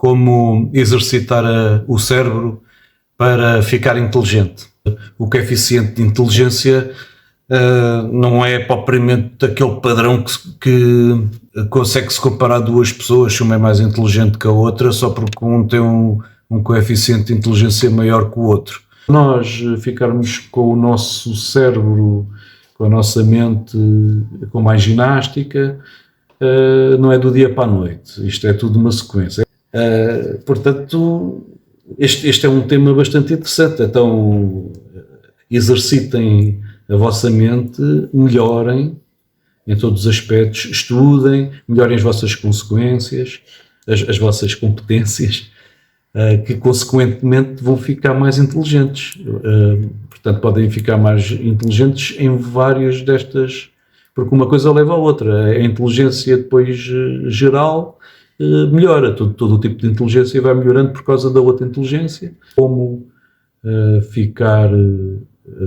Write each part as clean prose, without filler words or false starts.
como exercitar o cérebro para ficar inteligente. O coeficiente de inteligência não é propriamente aquele padrão que consegue-se comparar duas pessoas, se uma é mais inteligente que a outra, só porque um tem um coeficiente de inteligência maior que o outro. Nós ficarmos com o nosso cérebro, com a nossa mente com mais ginástica, não é do dia para a noite, isto é tudo uma sequência. Portanto, este é um tema bastante interessante, então exercitem a vossa mente, melhorem em todos os aspectos, estudem, melhorem as vossas consequências, as vossas competências, que consequentemente vão ficar mais inteligentes. Portanto, podem ficar mais inteligentes em várias destas, porque uma coisa leva à outra. A inteligência depois geral melhora, todo o tipo de inteligência vai melhorando por causa da outra inteligência. Como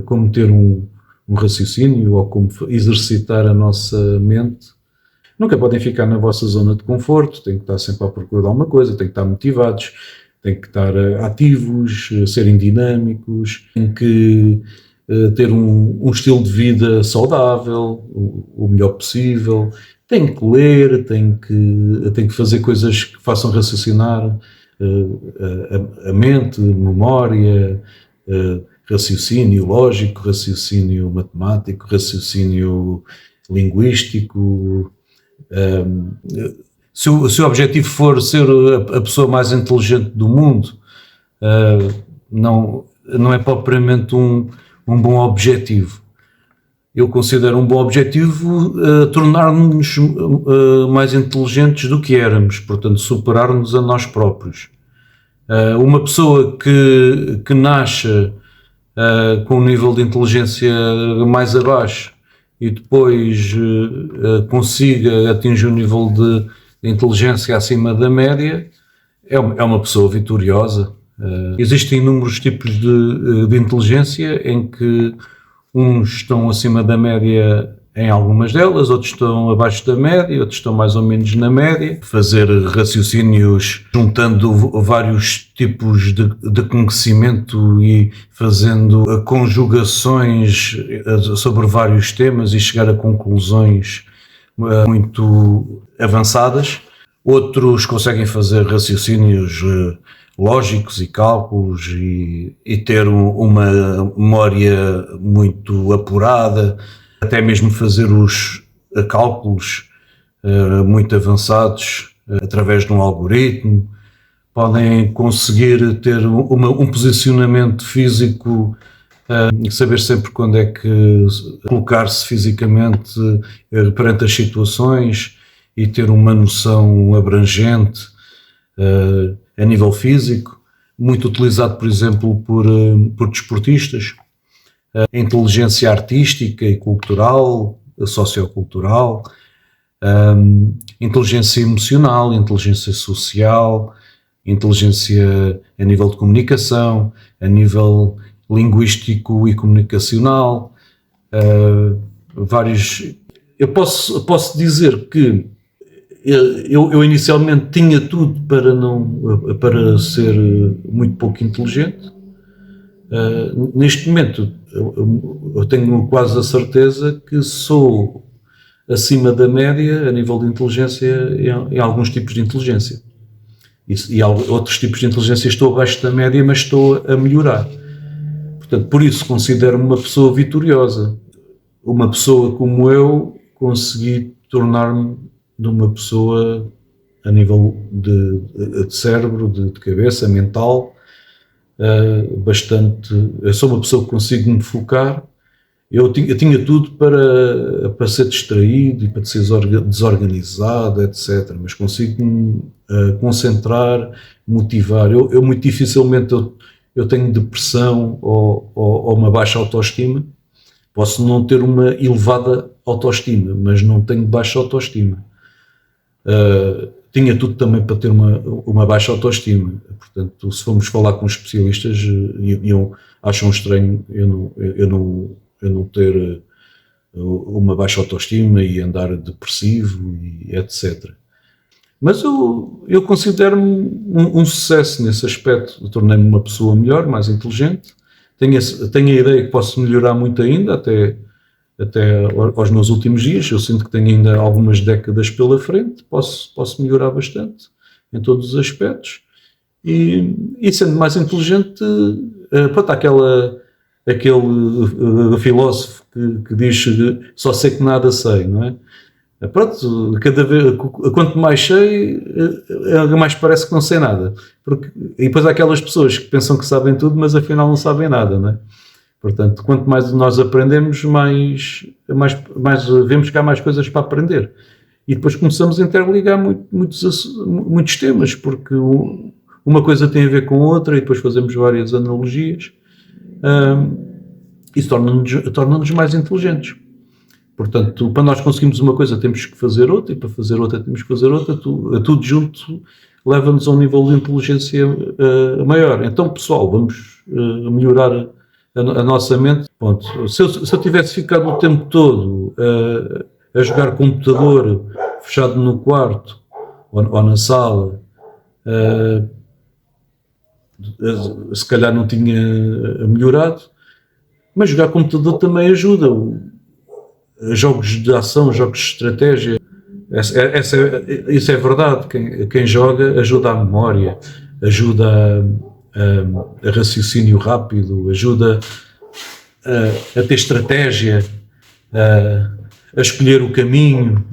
como ter um raciocínio ou como exercitar a nossa mente. Nunca podem ficar na vossa zona de conforto, têm que estar sempre à procura de alguma coisa, têm que estar motivados, têm que estar ativos, serem dinâmicos, têm que ter um estilo de vida saudável, o melhor possível, têm que ler, têm que fazer coisas que façam raciocinar a mente, memória, raciocínio lógico, raciocínio matemático, raciocínio linguístico. Se o objetivo for ser a pessoa mais inteligente do mundo, não é propriamente um bom objetivo. Eu considero um bom objetivo tornar-nos mais inteligentes do que éramos, portanto, superar-nos a nós próprios. Uma pessoa que nasce com um nível de inteligência mais abaixo e depois consiga atingir um nível de inteligência acima da média, é uma pessoa vitoriosa. Existem inúmeros tipos de inteligência em que uns estão acima da média em algumas delas, outros estão abaixo da média, outros estão mais ou menos na média. Fazer raciocínios juntando vários tipos de conhecimento e fazendo conjugações sobre vários temas e chegar a conclusões muito avançadas. Outros conseguem fazer raciocínios lógicos e cálculos e ter uma memória muito apurada, até mesmo fazer os cálculos muito avançados através de um algoritmo. Podem conseguir ter um posicionamento físico, saber sempre quando é que colocar-se fisicamente perante as situações e ter uma noção abrangente a nível físico, muito utilizado, por exemplo, por desportistas. A inteligência artística e cultural, sociocultural, inteligência emocional, inteligência social, inteligência a nível de comunicação, a nível linguístico e comunicacional, vários. Eu posso dizer que eu inicialmente tinha tudo para ser muito pouco inteligente. Neste momento eu tenho quase a certeza que sou acima da média a nível de inteligência em alguns tipos de inteligência. E outros tipos de inteligência estou abaixo da média, mas estou a melhorar. Portanto, por isso considero-me uma pessoa vitoriosa. Uma pessoa como eu consegui tornar-me de uma pessoa a nível de cérebro, de cabeça, mental, bastante. Eu sou uma pessoa que consigo me focar. Eu tinha tudo para ser distraído e para ser desorganizado, etc. Mas consigo me concentrar, motivar. Eu muito dificilmente eu tenho depressão ou uma baixa autoestima. Posso não ter uma elevada autoestima, mas não tenho baixa autoestima. Tinha tudo também para ter uma baixa autoestima. Portanto, se formos falar com especialistas, acham estranho eu não ter uma baixa autoestima e andar depressivo e etc. Mas eu considero-me um sucesso nesse aspecto. Eu tornei-me uma pessoa melhor, mais inteligente. Tenho a ideia que posso melhorar muito ainda, até aos meus últimos dias. Eu sinto que tenho ainda algumas décadas pela frente. Posso melhorar bastante em todos os aspectos. E sendo mais inteligente, pronto, aquele filósofo que diz só sei que nada sei, não é? Pronto, cada vez, quanto mais sei, mais parece que não sei nada. E depois há aquelas pessoas que pensam que sabem tudo, mas afinal não sabem nada, não é? Portanto, quanto mais nós aprendemos, mais vemos que há mais coisas para aprender. E depois começamos a interligar muitos temas, porque uma coisa tem a ver com outra e depois fazemos várias analogias. Isso torna-nos mais inteligentes. Portanto, para nós conseguirmos uma coisa temos que fazer outra, e para fazer outra temos que fazer outra, tudo junto leva-nos a um nível de inteligência maior. Então, pessoal, vamos melhorar a nossa mente. Ponto. Se eu tivesse ficado o tempo todo a jogar computador fechado no quarto ou na sala, se calhar não tinha melhorado, mas jogar computador também ajuda. Jogos de ação, jogos de estratégia, isso é verdade. Quem joga ajuda à memória, ajuda a raciocínio rápido, ajuda a ter estratégia, a escolher o caminho,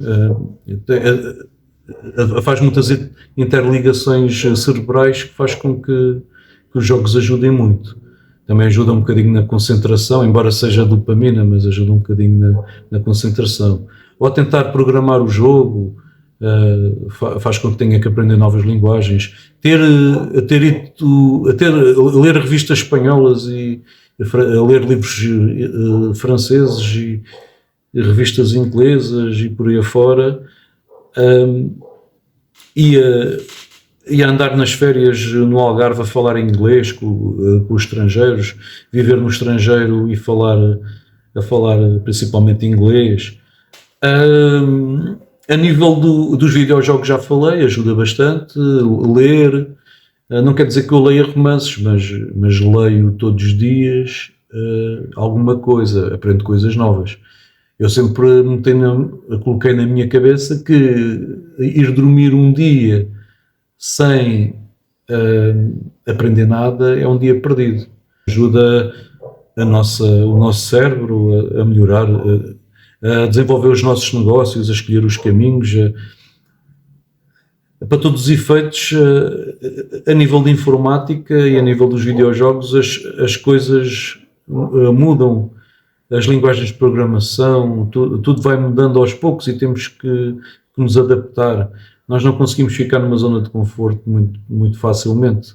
faz muitas interligações cerebrais que faz com que os jogos ajudem muito. Também ajuda um bocadinho na concentração, embora seja dopamina, mas ajuda um bocadinho na concentração. Ou a tentar programar o jogo, faz com que tenha que aprender novas linguagens. Ler revistas espanholas e ler livros franceses e revistas inglesas e por aí afora. E a andar nas férias no Algarve a falar inglês com os estrangeiros, viver no estrangeiro e a falar principalmente inglês. A nível dos videojogos já falei, ajuda bastante. Ler, não quer dizer que eu leia romances, mas leio todos os dias alguma coisa, aprendo coisas novas. Eu sempre coloquei na minha cabeça que ir dormir um dia sem aprender nada é um dia perdido. Ajuda o nosso cérebro a melhorar, a desenvolver os nossos negócios, a escolher os caminhos, para todos os efeitos, a nível de informática e a nível dos videojogos, as coisas mudam, as linguagens de programação, tudo vai mudando aos poucos e temos que nos adaptar. Nós não conseguimos ficar numa zona de conforto muito facilmente.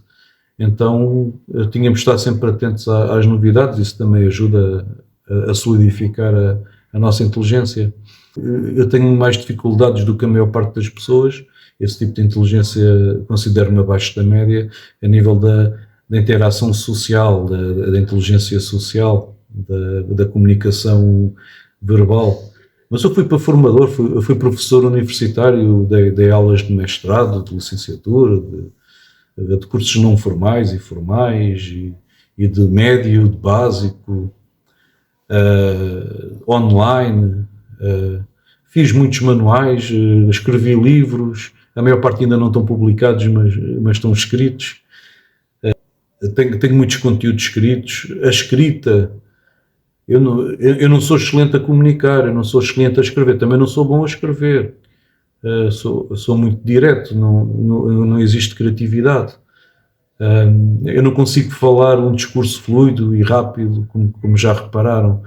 Então, tínhamos de estar sempre atentos às novidades. Isso também ajuda a solidificar a nossa inteligência. Eu tenho mais dificuldades do que a maior parte das pessoas. Esse tipo de inteligência considero-me abaixo da média, a nível da interação social, da inteligência social, da comunicação verbal. Mas eu fui para formador, fui professor universitário, dei aulas de mestrado, de licenciatura, de cursos não formais e formais, e de médio, de básico, online. Fiz muitos manuais, escrevi livros, a maior parte ainda não estão publicados, mas estão escritos. Tenho muitos conteúdos escritos. A escrita... Eu não sou excelente a comunicar, eu não sou excelente a escrever, também não sou bom a escrever, sou muito direto, não existe criatividade. Eu não consigo falar um discurso fluido e rápido, como já repararam.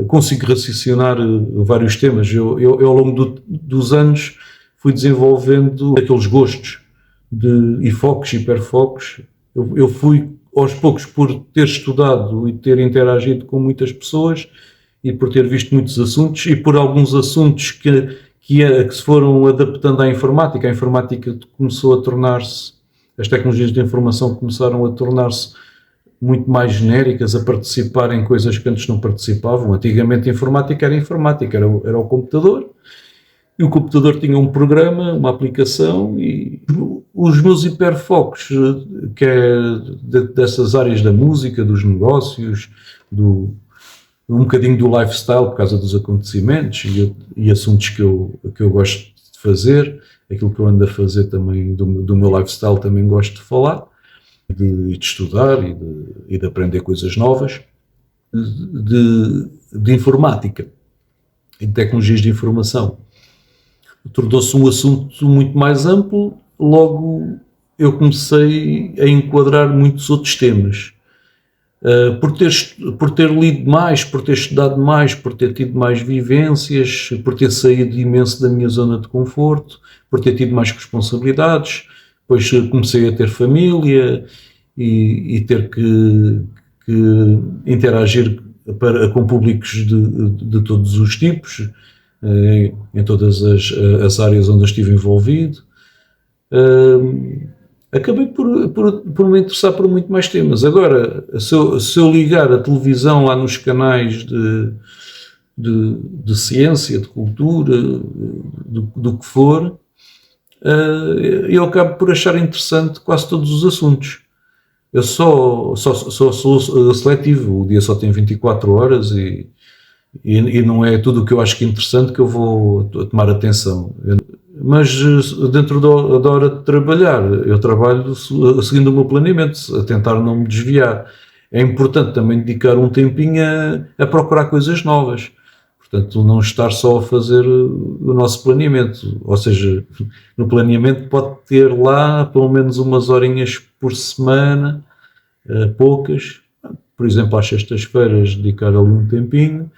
Consigo raciocinar vários temas. Eu ao longo dos anos fui desenvolvendo aqueles gostos de hipofocos, hiperfocos. Eu fui aos poucos, por ter estudado e ter interagido com muitas pessoas e por ter visto muitos assuntos e por alguns assuntos que se foram adaptando à informática. A informática começou a tornar-se, as tecnologias de informação começaram a tornar-se muito mais genéricas, a participar em coisas que antes não participavam. Antigamente a informática era o computador E o computador tinha um programa, uma aplicação, e os meus hiperfocos, que é dessas áreas da música, dos negócios, um bocadinho do lifestyle por causa dos acontecimentos e assuntos que eu gosto de fazer, aquilo que eu ando a fazer também do meu lifestyle também gosto de falar, de estudar e de aprender coisas novas, de informática e de tecnologias de informação. Tornou-se um assunto muito mais amplo, logo eu comecei a enquadrar muitos outros temas. Por ter lido mais, por ter estudado mais, por ter tido mais vivências, por ter saído imenso da minha zona de conforto, por ter tido mais responsabilidades, depois comecei a ter família e ter que interagir com públicos de todos os tipos, em todas as áreas onde eu estive envolvido. Acabei por me interessar por muito mais temas. Agora, se eu ligar a televisão lá nos canais de ciência, de cultura, do que for, eu acabo por achar interessante quase todos os assuntos. Eu sou seletivo, o dia só tem 24 horas e não é tudo o que eu acho que é interessante que eu vou tomar atenção. Mas dentro da hora de trabalhar, eu trabalho seguindo o meu planeamento, a tentar não me desviar. É importante também dedicar um tempinho a procurar coisas novas. Portanto, não estar só a fazer o nosso planeamento. Ou seja, no planeamento pode ter lá pelo menos umas horinhas por semana, poucas. Por exemplo, às sextas-feiras dedicar ali um tempinho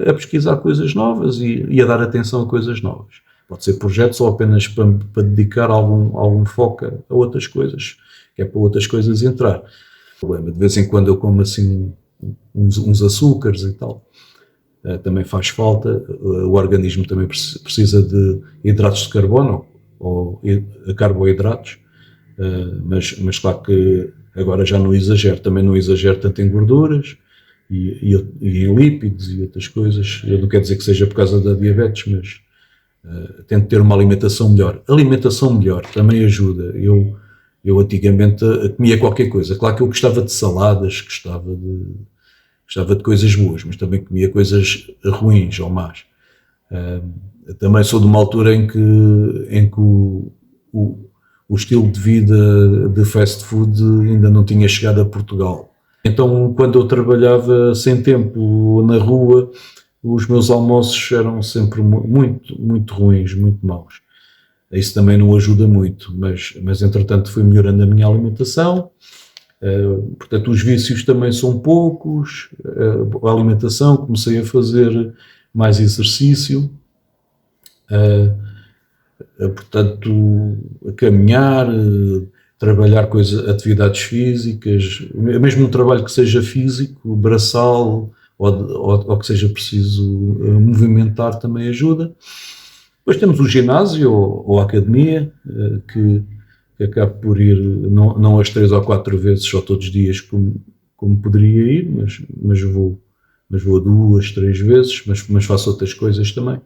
a pesquisar coisas novas e a dar atenção a coisas novas. Pode ser projetos ou apenas para dedicar algum foco a outras coisas, que é para outras coisas entrar. De vez em quando eu como assim uns açúcares e tal. Também faz falta, o organismo também precisa de hidratos de carbono ou carboidratos, mas claro que agora já não exagero, também não exagero tanto em gorduras e em lípidos e outras coisas. Eu não quero dizer que seja por causa da diabetes, mas tento ter uma alimentação melhor. Alimentação melhor também ajuda. Eu antigamente comia qualquer coisa. Claro que eu gostava de saladas, gostava de coisas boas, mas também comia coisas ruins ou más. Também sou de uma altura em que o estilo de vida de fast food ainda não tinha chegado a Portugal. Então, quando eu trabalhava sem tempo na rua, os meus almoços eram sempre muito, muito ruins, muito maus. Isso também não ajuda muito, mas entretanto fui melhorando a minha alimentação. Portanto, os vícios também são poucos. A alimentação, comecei a fazer mais exercício. Portanto, a caminhar, trabalhar atividades físicas, mesmo um trabalho que seja físico, braçal, ou que seja preciso movimentar também ajuda. Depois temos o ginásio ou a academia, que acabo por ir não as 3 ou 4 vezes só todos os dias como poderia ir, mas vou a 2, 3 vezes, mas faço outras coisas também.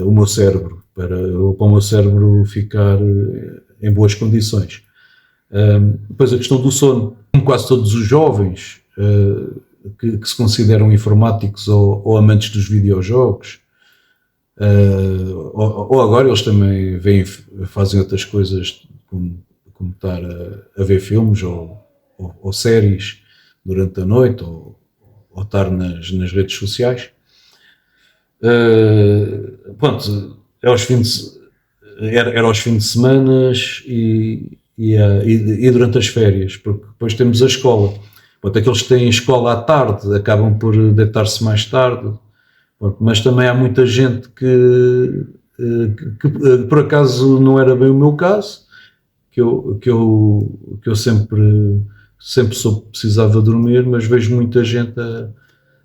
O meu cérebro, para o meu cérebro ficar em boas condições. Depois a questão do sono, como quase todos os jovens que se consideram informáticos ou amantes dos videojogos, ou agora eles também fazem outras coisas como estar a ver filmes ou séries durante a noite ou estar nas redes sociais. Pronto, era aos fins de semana e durante as férias, porque depois temos a escola. Pronto, aqueles que têm escola à tarde acabam por deitar-se mais tarde. Pronto, mas também há muita gente que por acaso não era bem o meu caso, que eu sempre soube que precisava dormir, mas vejo muita gente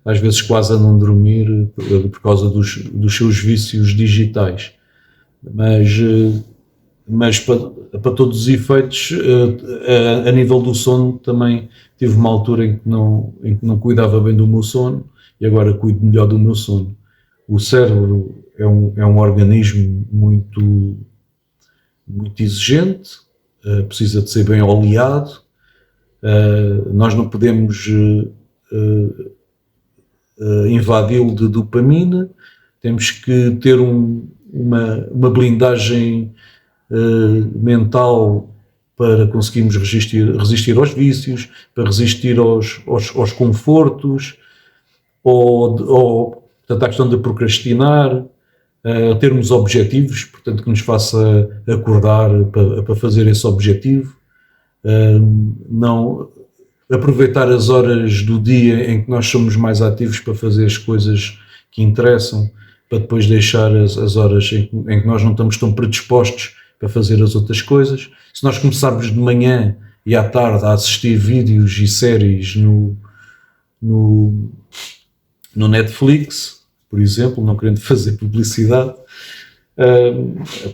às vezes quase a não dormir por causa dos seus vícios digitais. Mas para todos os efeitos, a nível do sono também tive uma altura em que não cuidava bem do meu sono e agora cuido melhor do meu sono. O cérebro é um organismo muito, muito exigente, precisa de ser bem oleado, nós não podemos invadi-lo de dopamina, temos que ter uma blindagem mental para conseguirmos resistir aos vícios, para resistir aos confortos, ou portanto, à questão de procrastinar, termos objetivos, portanto, que nos faça acordar para fazer esse objetivo, não aproveitar as horas do dia em que nós somos mais ativos para fazer as coisas que interessam, para depois deixar as horas em que nós não estamos tão predispostos para fazer as outras coisas. Se nós começarmos de manhã e à tarde a assistir vídeos e séries no Netflix, por exemplo, não querendo fazer publicidade,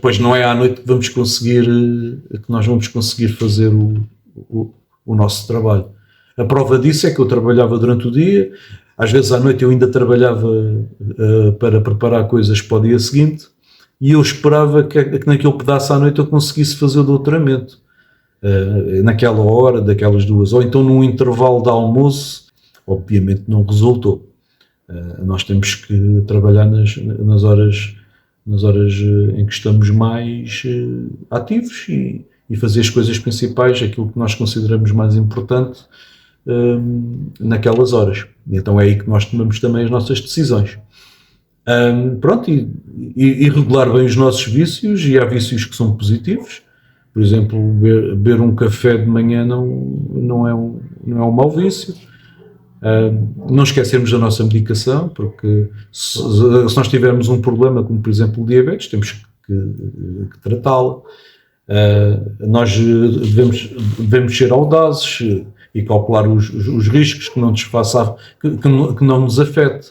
pois não é à noite que nós vamos conseguir fazer o nosso trabalho. A prova disso é que eu trabalhava durante o dia, às vezes à noite eu ainda trabalhava para preparar coisas para o dia seguinte, e eu esperava que naquele pedaço à noite eu conseguisse fazer o doutoramento, naquela hora, daquelas 2 horas, ou então num intervalo de almoço. Obviamente não resultou. Nós temos que trabalhar nas horas em que estamos mais ativos e fazer as coisas principais, aquilo que nós consideramos mais importante naquelas horas. E então é aí que nós tomamos também as nossas decisões. Pronto, e regular bem os nossos vícios, e há vícios que são positivos. Por exemplo, beber um café de manhã não é um mau vício. Não esquecermos da nossa medicação, porque se nós tivermos um problema como, por exemplo, o diabetes, temos que tratá-lo. Nós devemos ser audazes e calcular os riscos, que não nos afete.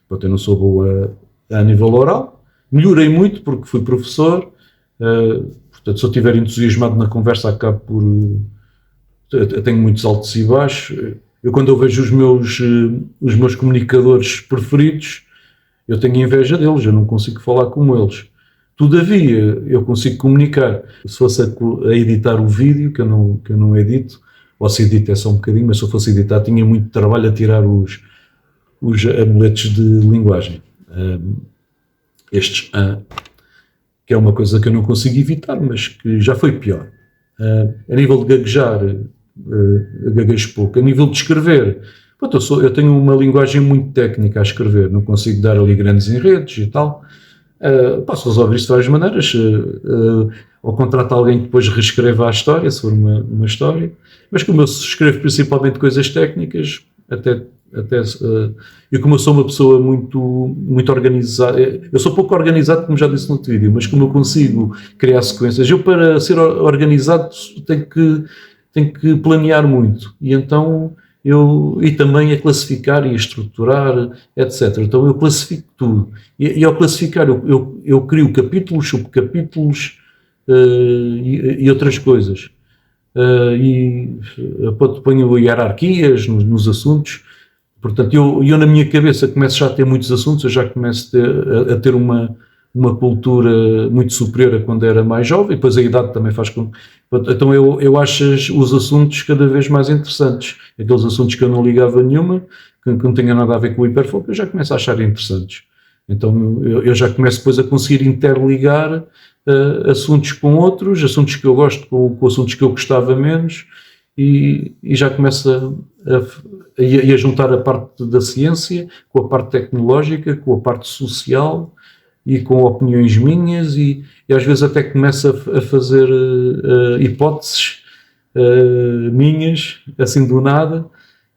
Eu não sou boa a nível oral, melhorei muito porque fui professor, portanto, se eu estiver entusiasmado na conversa, acabo por... Eu tenho muitos altos e baixos. Eu, quando eu vejo os meus comunicadores preferidos, eu tenho inveja deles, eu não consigo falar como eles. Todavia, eu consigo comunicar. Se fosse a editar o vídeo, que eu não edito, ou se edito é só um bocadinho, mas se eu fosse editar, tinha muito trabalho a tirar os amuletos de linguagem. Que é uma coisa que eu não consigo evitar, mas que já foi pior. A nível de gaguejar, gaguejo pouco. A nível de escrever, eu tenho uma linguagem muito técnica a escrever, não consigo dar ali grandes enredos e tal. Posso resolver isto de várias maneiras, ou contratar alguém que depois reescreva a história, se for uma história, mas como eu escrevo principalmente coisas técnicas, e como eu sou uma pessoa muito, muito organizada, eu sou pouco organizado, como já disse no outro vídeo, mas como eu consigo criar sequências, eu, para ser organizado, tenho que planear muito, e então e também a classificar e a estruturar, etc. Então eu classifico tudo, e ao classificar eu crio capítulos, subcapítulos e outras coisas, e ponho hierarquias nos assuntos. Portanto, eu na minha cabeça começo já a ter muitos assuntos, eu já começo a ter uma cultura muito superior a quando era mais jovem, e depois a idade também faz com... Então eu acho os assuntos cada vez mais interessantes. Aqueles assuntos que eu não ligava nenhuma, que não tinham nada a ver com o hiperfoco, eu já começo a achar interessantes. Então eu já começo depois a conseguir interligar assuntos com outros, assuntos que eu gosto com assuntos que eu gostava menos, e já começo a juntar a parte da ciência com a parte tecnológica, com a parte social e com opiniões minhas, e às vezes até começo a fazer hipóteses minhas, assim do nada,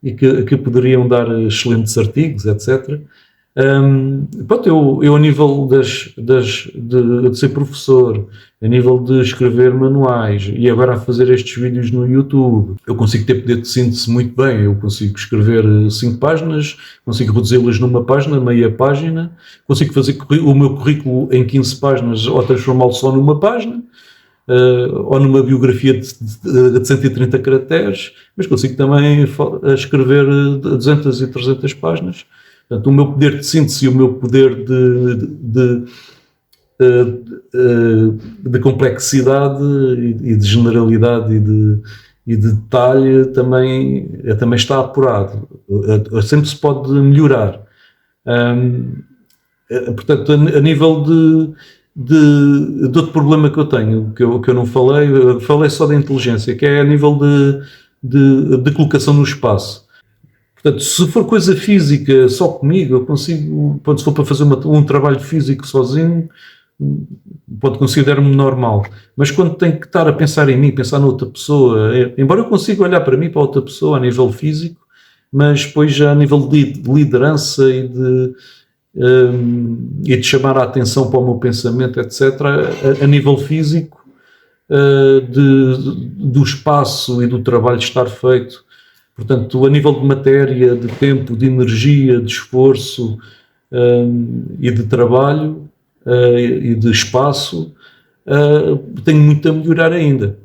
e que poderiam dar excelentes artigos, etc. Eu a nível de ser professor, a nível de escrever manuais, e agora a fazer estes vídeos no YouTube, eu consigo ter poder de síntese muito bem. Eu consigo escrever 5 páginas, consigo reduzi-las numa página, meia página, consigo fazer o meu currículo em 15 páginas ou transformá-lo só numa página, ou numa biografia de 130 caracteres, mas consigo também escrever 200 e 300 páginas. Portanto, o meu poder de síntese e o meu poder de complexidade e de generalidade e de detalhe também está apurado. Sempre se pode melhorar. Portanto, a nível de outro problema que eu tenho, que eu não falei só da inteligência, que é a nível de colocação no espaço. Portanto, se for coisa física só comigo, eu consigo, se for para fazer um trabalho físico sozinho, considero-me normal. Mas quando tenho que estar a pensar em mim, pensar noutra pessoa, embora eu consiga olhar para mim, para outra pessoa a nível físico, mas depois já a nível de liderança e de chamar a atenção para o meu pensamento, etc., a nível físico, do espaço e do trabalho estar feito. Portanto, a nível de matéria, de tempo, de energia, de esforço e de trabalho e de espaço, tenho muito a melhorar ainda.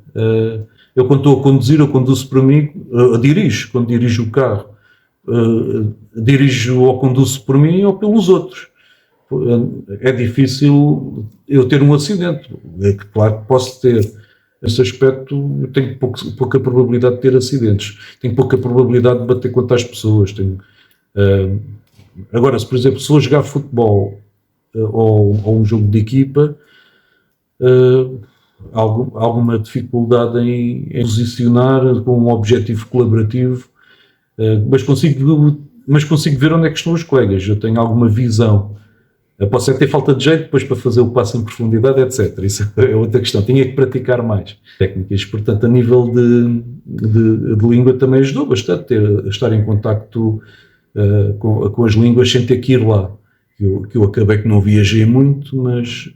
Eu, quando estou a conduzir, eu conduzo para mim, quando dirijo o carro, dirijo ou conduzo por mim ou pelos outros. É difícil eu ter um acidente. É claro que posso ter. Nesse aspecto, eu tenho pouca probabilidade de ter acidentes. Tenho pouca probabilidade de bater contra as pessoas. Agora, se por exemplo, se eu jogar futebol ou um jogo de equipa, alguma dificuldade em posicionar com um objetivo colaborativo, mas consigo ver onde é que estão os colegas. Eu tenho alguma visão. Posso ter falta de jeito depois para fazer o passo em profundidade, etc. Isso é outra questão. Tinha que praticar mais técnicas. Portanto, a nível de língua também ajudou bastante a estar em contacto com as línguas sem ter que ir lá. Que eu acabei que não viajei muito, mas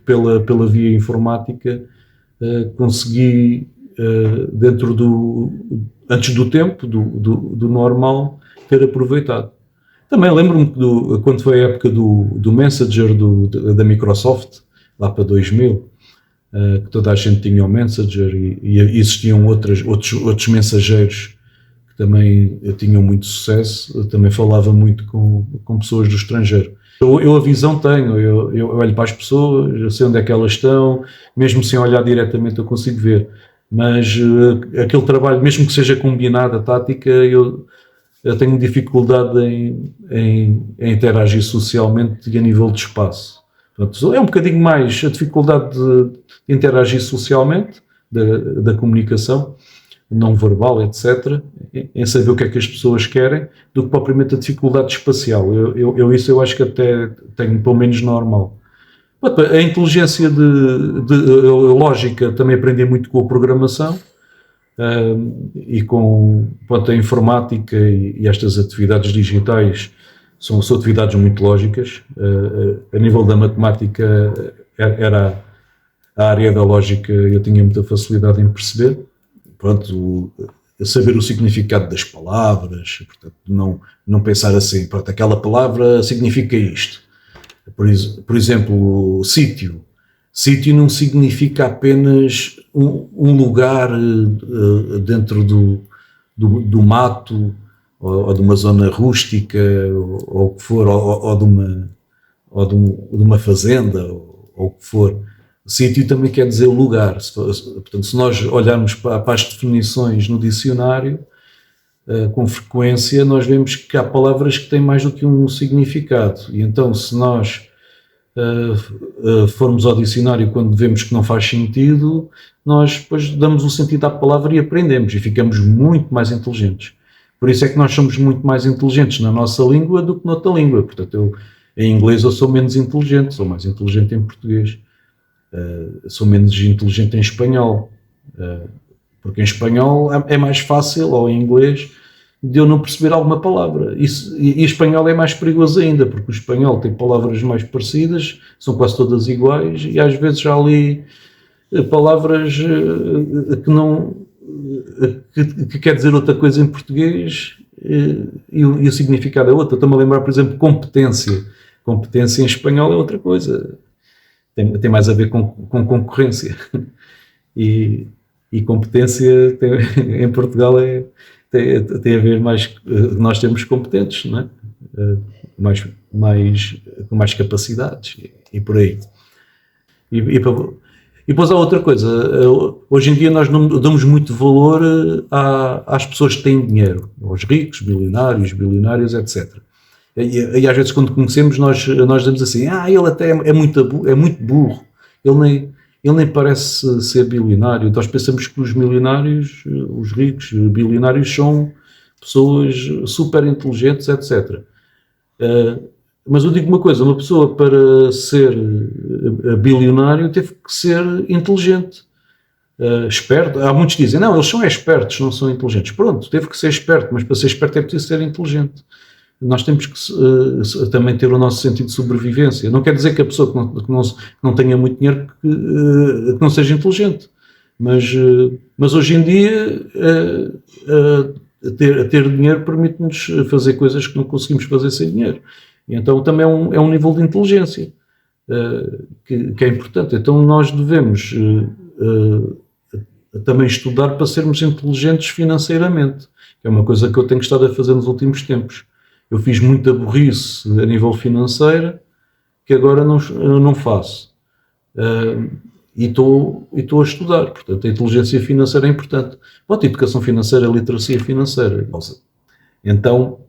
pela via informática consegui, antes do tempo, do normal, ter aproveitado. Também lembro-me quando foi a época do Messenger da Microsoft, lá para 2000, que toda a gente tinha o Messenger e existiam outros mensageiros que também tinham muito sucesso. Eu também falava muito com pessoas do estrangeiro. Eu a visão tenho, eu olho para as pessoas, eu sei onde é que elas estão, mesmo sem olhar diretamente eu consigo ver. Mas aquele trabalho, mesmo que seja combinado, a tática, eu tenho dificuldade em interagir socialmente e a nível de espaço. Portanto, é um bocadinho mais a dificuldade de interagir socialmente, da comunicação não verbal, etc., em saber o que é que as pessoas querem, do que propriamente a dificuldade espacial. Isso eu acho que até tenho pelo menos normal. A inteligência lógica também aprendi muito com a programação. E com a informática e estas atividades digitais são atividades muito lógicas. A nível da matemática era a área da lógica, eu tinha muita facilidade em perceber. Pronto, saber o significado das palavras, portanto, não pensar assim, pronto, aquela palavra significa isto. Por exemplo, sítio. Sítio não significa apenas um lugar dentro do mato ou de uma zona rústica ou o que for, ou de uma fazenda ou o que for. Sítio também quer dizer lugar. Portanto, se nós olharmos para as definições no dicionário, com frequência nós vemos que há palavras que têm mais do que um significado. E então, se nós formos ao dicionário quando vemos que não faz sentido, nós depois damos um sentido à palavra e aprendemos e ficamos muito mais inteligentes. Por isso é que nós somos muito mais inteligentes na nossa língua do que noutra língua. Portanto, em inglês eu sou menos inteligente, sou mais inteligente em português, sou menos inteligente em espanhol, porque em espanhol é mais fácil, ou em inglês, de eu não perceber alguma palavra. E espanhol é mais perigoso ainda, porque o espanhol tem palavras mais parecidas, são quase todas iguais, e às vezes há ali palavras que quer dizer outra coisa em português e o significado é outro. Estou-me a lembrar, por exemplo, competência. Competência em espanhol é outra coisa. Tem mais a ver com concorrência. E competência em Portugal tem a ver mais. Nós temos competentes, não é? com mais capacidades e por aí. E depois há outra coisa, hoje em dia nós não damos muito valor às pessoas que têm dinheiro, aos ricos, milionários, bilionários, etc. E às vezes quando conhecemos nós dizemos assim, ele até é muito burro, ele nem parece ser bilionário. Nós pensamos que os milionários, os ricos, bilionários são pessoas super inteligentes, etc. Mas eu digo uma coisa, uma pessoa para ser bilionário teve que ser inteligente, esperto. Há muitos que dizem, não, eles são espertos, não são inteligentes. Pronto, teve que ser esperto, mas para ser esperto é preciso ser inteligente. Nós temos que também ter o nosso sentido de sobrevivência. Não quer dizer que a pessoa que não tenha muito dinheiro que não seja inteligente, mas hoje em dia ter dinheiro permite-nos fazer coisas que não conseguimos fazer sem dinheiro. E então também é um nível de inteligência que é importante. Então nós devemos também estudar para sermos inteligentes financeiramente, que é uma coisa que eu tenho estado a fazer nos últimos tempos. Eu fiz muita burrice a nível financeiro que agora não faço. E estou a estudar. Portanto, a inteligência financeira é importante. Bom, a educação financeira, a literacia financeira. Então,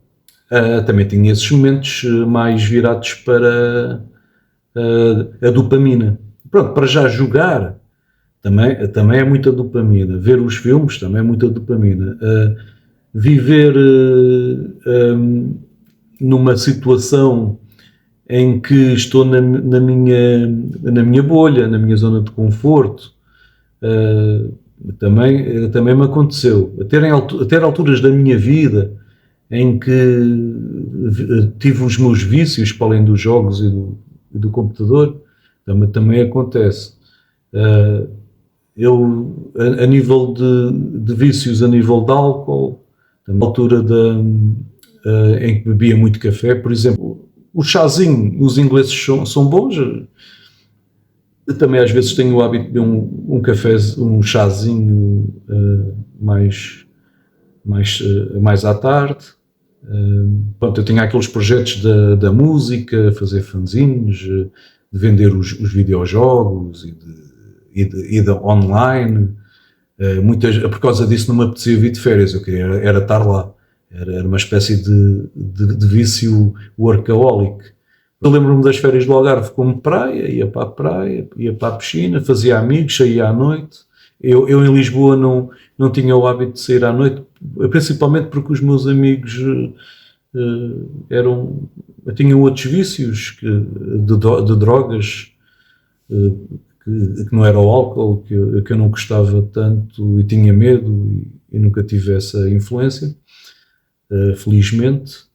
também tinha esses momentos mais virados para a dopamina. Pronto, para já jogar também é muita dopamina. Ver os filmes também é muita dopamina. Viver numa situação em que estou na minha bolha, na minha zona de conforto, também me aconteceu. A ter alturas da minha vida em que tive os meus vícios para além dos jogos e do computador, também acontece. Eu, a nível de vícios, a nível de álcool, também, a altura em que bebia muito café, por exemplo, o chazinho, os ingleses são bons. Eu também às vezes tenho o hábito de beber um café, um chazinho mais à tarde. Pronto, eu tinha aqueles projetos da música, fazer fanzines, de vender os videojogos e de online. Por causa disso não me apetecia vir de férias, eu queria era estar lá. Era uma espécie de vício workaholic. Eu lembro-me das férias do Algarve como praia, ia para a praia, ia para a piscina, fazia amigos, saía à noite. Eu em Lisboa não tinha o hábito de sair à noite, principalmente porque os meus amigos tinham outros vícios de drogas, que não era o álcool, que eu não gostava tanto e tinha medo e nunca tive essa influência. Felizmente,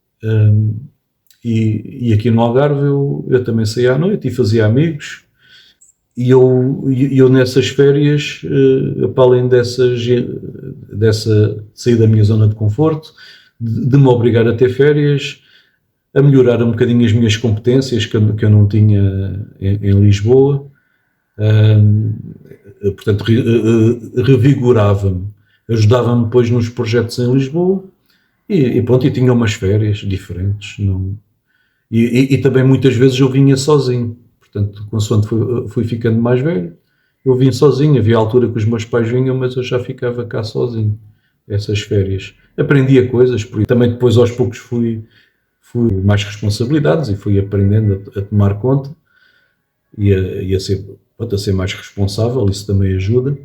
e aqui no Algarve eu também saía à noite e fazia amigos, e eu nessas férias, para além dessa sair da minha zona de conforto, de me obrigar a ter férias, a melhorar um bocadinho as minhas competências que eu não tinha em Lisboa, portanto revigorava-me, ajudava-me depois nos projetos em Lisboa. E pronto, e tinha umas férias diferentes. E também muitas vezes eu vinha sozinho. Portanto, consoante fui ficando mais velho, eu vim sozinho. Havia a altura que os meus pais vinham, mas eu já ficava cá sozinho. Essas férias. Aprendia coisas, porque também depois aos poucos fui mais responsabilidades e fui aprendendo a tomar conta e a ser mais responsável. Isso também ajuda.